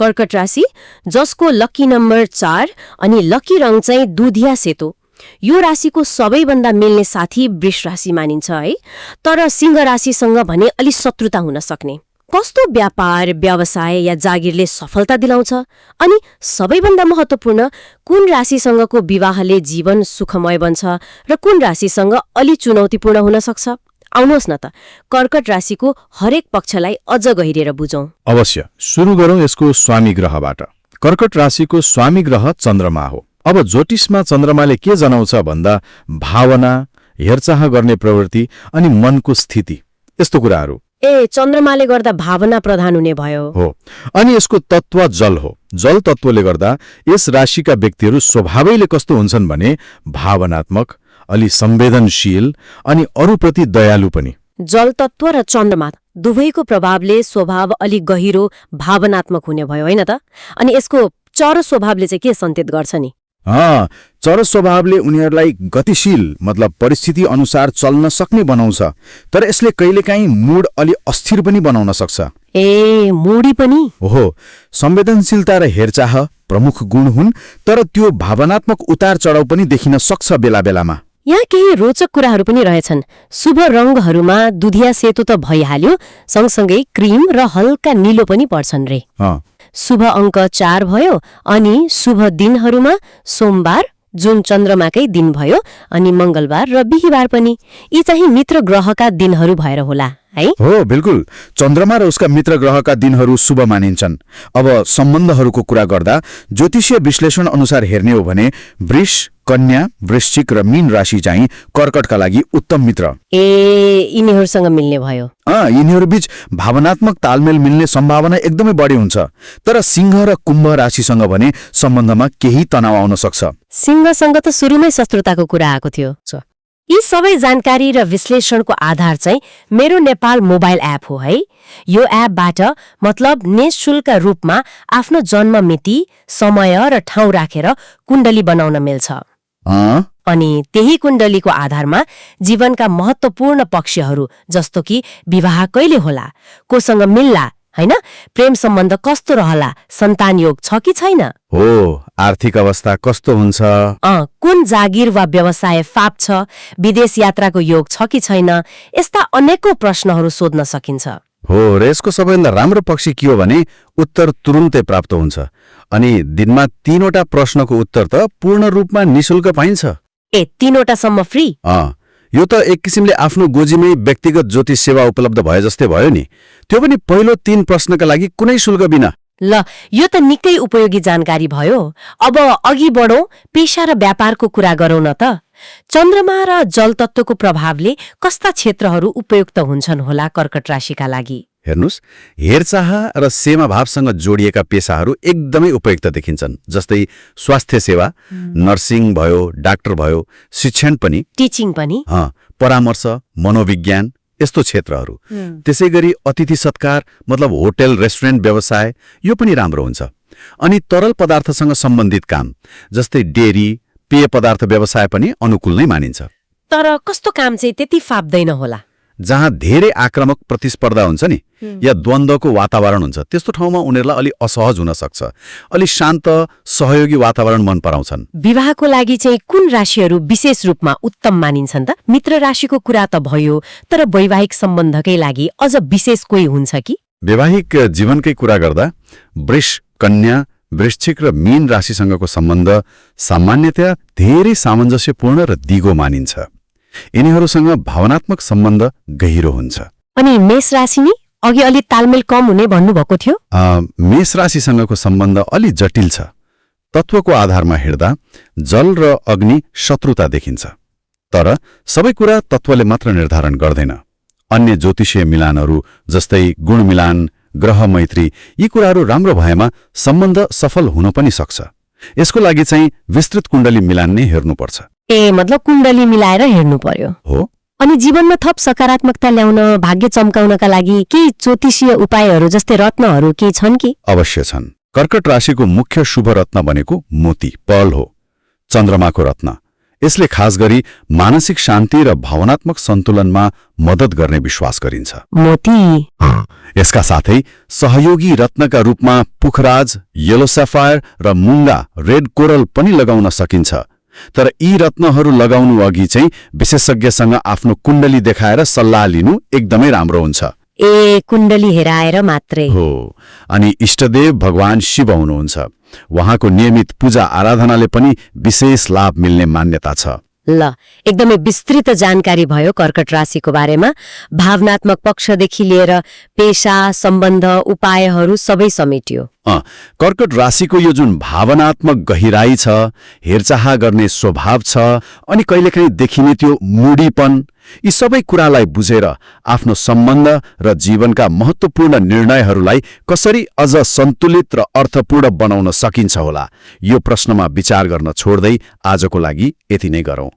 कर्कट राशि, जसको लकी नम्बर 4 अनि लकी रङ चाहिँ दुधिया सेतो। यो राशिको सबैभन्दा मिल्ने साथी वृष राशि मानिन्छ है। तर सिंह राशिसँग भने अलि शत्रुता हुन सक्ने। कस्तो व्यापार, व्यवसाय या जागिरले सफलता दिलाउँछ? अनि सबैभन्दा महत्त्वपूर्ण, कुन राशिसँगको विवाहले जीवन सुखमय बन्छ र कुन राशिसँग अलि चुनौतीपूर्ण हुन सक्छ? आउनुहोस् न त कर्कट राशिको हरेक पक्षलाई अझ गहिरेर बुझौं। अवश्य। सुरु गरौं यसको स्वामी ग्रहबाट। कर्कट राशिको स्वामी ग्रह चन्द्रमा हो। अब ज्योतिषमा चन्द्रमाले के जनाउँछ भन्दा भावना, हेरचाह गर्ने प्रवृत्ति अनि मनको स्थिति, यस्तो कुराहरू। चन्द्रमाले गर्दा भावना प्रधान हुने भयो हो। अनि यसको तत्व जल हो। जल तत्वले गर्दा यस राशिका व्यक्तिहरू स्वभावैले कस्तो हुन्छन् भने भावनात्मक, अलि संवेदनशील अनि अरूप्रति दयालु पनि। जल तत्व र चन्द्रमा दुवैको प्रभावले स्वभाव अलि गहिरो, भावनात्मक हुने भयो होइन त? अनि यसको चर स्वभावले चाहिँ के सन्केत गर्छ नि? चर स्वभावले उनीहरूलाई गतिशील, मतलब परिस्थिति अनुसार चल्न सक्ने बनाउँछ। तर यसले कहिलेकाहीँ मूड अलि अस्थिर पनि बनाउन सक्छ। मूडी पनि हो। संवेदनशीलता र हेरचाह प्रमुख गुण हुन्, तर त्यो भावनात्मक उतार चढाउ पनि देखिन सक्छ बेला बेलामा। यहाँ केही रोचक कुराहरू पनि रहेछन्। शुभ रङहरूमा दुधिया सेतो त भइहाल्यो, सँगसँगै क्रिम र हल्का नीलो पनि पर्छन् रे। शुभ अङ्क 4 भयो। अनि शुभ दिनहरूमा सोमबार, जुन चन्द्रमाकै दिन भयो, अनि मंगलबार र बिहीबार पनि। यी चाहिँ मित्र ग्रहका दिनहरू भएर होला है? हो, बिल्कुल। चन्द्रमा र उसका मित्र ग्रहका दिनहरू शुभ मानिन्छन्। अब सम्बन्धहरूको कुरा गर्दा ज्योतिषीय विश्लेषण अनुसार हेर्ने हो भने वृष, कन्या, वृश्चिक र मीन राशि चाहिँ कर्कटका लागि उत्तम मित्र। यिनीहरूसँग मिल्ने भयो। यिनीहरू बीच भावनात्मक तालमेल मिल्ने सम्भावना एकदमै बढी हुन्छ। तर सिंह र कुम्भ राशिसँग भने सम्बन्धमा केही तनाव आउन सक्छ। सिंहसँग त सुरुमै शत्रुताको कुरा आएको थियो। यी सबै जानकारी र विश्लेषणको आधार चाहिँ मेरो नेपाल मोबाइल एप हो है। यो एपबाट मतलब निःशुल्क रूपमा आफ्नो जन्म मिति, समय र ठाउँ राखेर कुण्डली बनाउन मिल्छ। अनि त्यही कुण्डलीको आधारमा जीवनका महत्त्वपूर्ण पक्षहरू, जस्तो कि विवाह कहिले होला, कोसँग मिल्ला हैन, प्रेम सम्बन्ध कस्तो रहला, सन्तान योग छ कि छैन, हो, आर्थिक अवस्था कस्तो हुन्छ, कुन जागिर वा व्यवसाय फाप छ, विदेश यात्राको योग छ कि छैन, यस्ता अनेकौं प्रश्नहरू सोध्न सकिन्छ। हो। र यसको सबैभन्दा राम्रो पक्ष के हो भने उत्तर तुरुन्तै प्राप्त हुन्छ। अनि दिनमा 3वटा प्रश्नको उत्तर त पूर्ण रूपमा निशुल्क पाइन्छ। 3वटासम्म फ्री? यो त एक किसिमले आफ्नो गोजीमै व्यक्तिगत ज्योतिष सेवा उपलब्ध भए जस्तै भयो नि। त्यो पनि पहिलो 3 प्रश्नका लागि कुनै शुल्क बिना। ल, यो त निकै उपयोगी जानकारी भयो। अब अघि बढौं, पेशा र व्यापारको कुरा गरौं न त। चन्द्रमा र जल तत्वको प्रभावले कस्ता क्षेत्रहरू उपयुक्त हुन्छन् होला कर्कट राशिका लागि? हेर्नुस्, हेरचाह र सेवा भावसँग जोडिएका पेशाहरू एकदमै उपयुक्त देखिन्छन्। जस्तै स्वास्थ्य सेवा, नर्सिङ भयो, डाक्टर भयो, शिक्षण पनि, टिचिङ पनि, परामर्श, मनोविज्ञान, यस्तो क्षेत्रहरू। त्यसैगरी अतिथि सत्कार, मतलब होटल, रेस्टुरेन्ट व्यवसाय, यो पनि राम्रो हुन्छ। अनि तरल पदार्थसँग सम्बन्धित काम, जस्तै डेरी, पेय पदार्थ व्यवसाय पनि अनुकूल नै मानिन्छ। तर कस्तो काम चाहिँ त्यति फाप्दैन होला? जहाँ धेरै आक्रामक प्रतिस्पर्धा हुन्छ नि, या द्वन्द्वको वातावरण हुन्छ, त्यस्तो ठाउँमा उनीहरूलाई अलि असहज हुन सक्छ। अलि शान्त, सहयोगी वातावरण मन पराउँछन्। विवाहको लागि चाहिँ कुन राशिहरू विशेष रूपमा उत्तम मानिन्छन् त? मित्र राशिको कुरा त भयो, तर वैवाहिक सम्बन्धकै लागि अझ विशेष कोही हुन्छ कि? वैवाहिक जीवनकै कुरा गर्दा वृष, कन्या, वृश्चिक र मीन राशिसँगको सम्बन्ध सामान्यतया धेरै सामञ्जस्यपूर्ण र दिगो मानिन्छ। यिनीहरूसँग भावनात्मक सम्बन्ध गहिरो हुन्छ। अनि मेष राशि नि अघि अलि तालमेल कम हुने भन्नुभएको थियो? मेष राशिसँगको सम्बन्ध अलि जटिल छ। तत्वको आधारमा हेर्दा जल र अग्नि शत्रुता देखिन्छ। तर सबै कुरा तत्वले मात्र निर्धारण गर्दैन। अन्य ज्योतिषीय मिलानहरू जस्तै गुण मिलान, ग्रह मैत्री, यी कुराहरू राम्रो भएमा सम्बन्ध सफल हुन पनि सक्छ। यसको लागि चाहिँ विस्तृत कुण्डली मिलान नै हेर्नुपर्छ। मतलब कुण्डली मिलाएर हेर्नु पर्यो। हो। अनि जीवनमा थप सकारात्मकता ल्याउन, भाग्य चम्काउनका लागि केही ज्योतिषीय उपायहरू जस्तै रत्नहरू केही छन् कि? अवश्य छन्। कर्कट राशिको मुख्य शुभ रत्न भनेको मोती, पर्ल हो। चन्द्रमाको रत्न, यसले खास गरी मानसिक शान्ति र भावनात्मक सन्तुलनमा मद्दत गर्ने विश्वास गरिन्छ। मोती यसका साथै सहयोगी रत्नका रूपमा पुखराज, येलो सफायर र मुङ्गा रेड कोरल पनि लगाउन सकिन्छ। तर यी रत्नहरू लगाउनु अघि चाहिँ विशेषज्ञसँग आफ्नो कुण्डली देखाएर सल्लाह लिनु एकदमै राम्रो हुन्छ। कुण्डली हेराएर मात्रै हो। अनि इष्टदेव भगवान शिव हुनुहुन्छ। उहाँको नियमित पूजा आराधनाले पनि विशेष लाभ मिल्ने मान्यता छ। ल, एकदमै विस्तृत जानकारी भयो कर्कट राशिको बारेमा। भावनात्मक पक्षदेखि लिएर पेशा, सम्बन्ध, उपायहरू सबै समेटियो। कर्कट राशिको यो जुन भावनात्मक गहिराई छ, हेरचाह गर्ने स्वभाव छ, अनि कहिलेकाहीँ देखिने त्यो मुडीपन, यी सबै कुरालाई बुझेर आफ्नो सम्बन्ध र जीवनका महत्त्वपूर्ण निर्णयहरूलाई कसरी अझ सन्तुलित र अर्थपूर्ण बनाउन सकिन्छ होला, यो प्रश्नमा विचार गर्न छोड्दै आजको लागि यति नै गरौँ।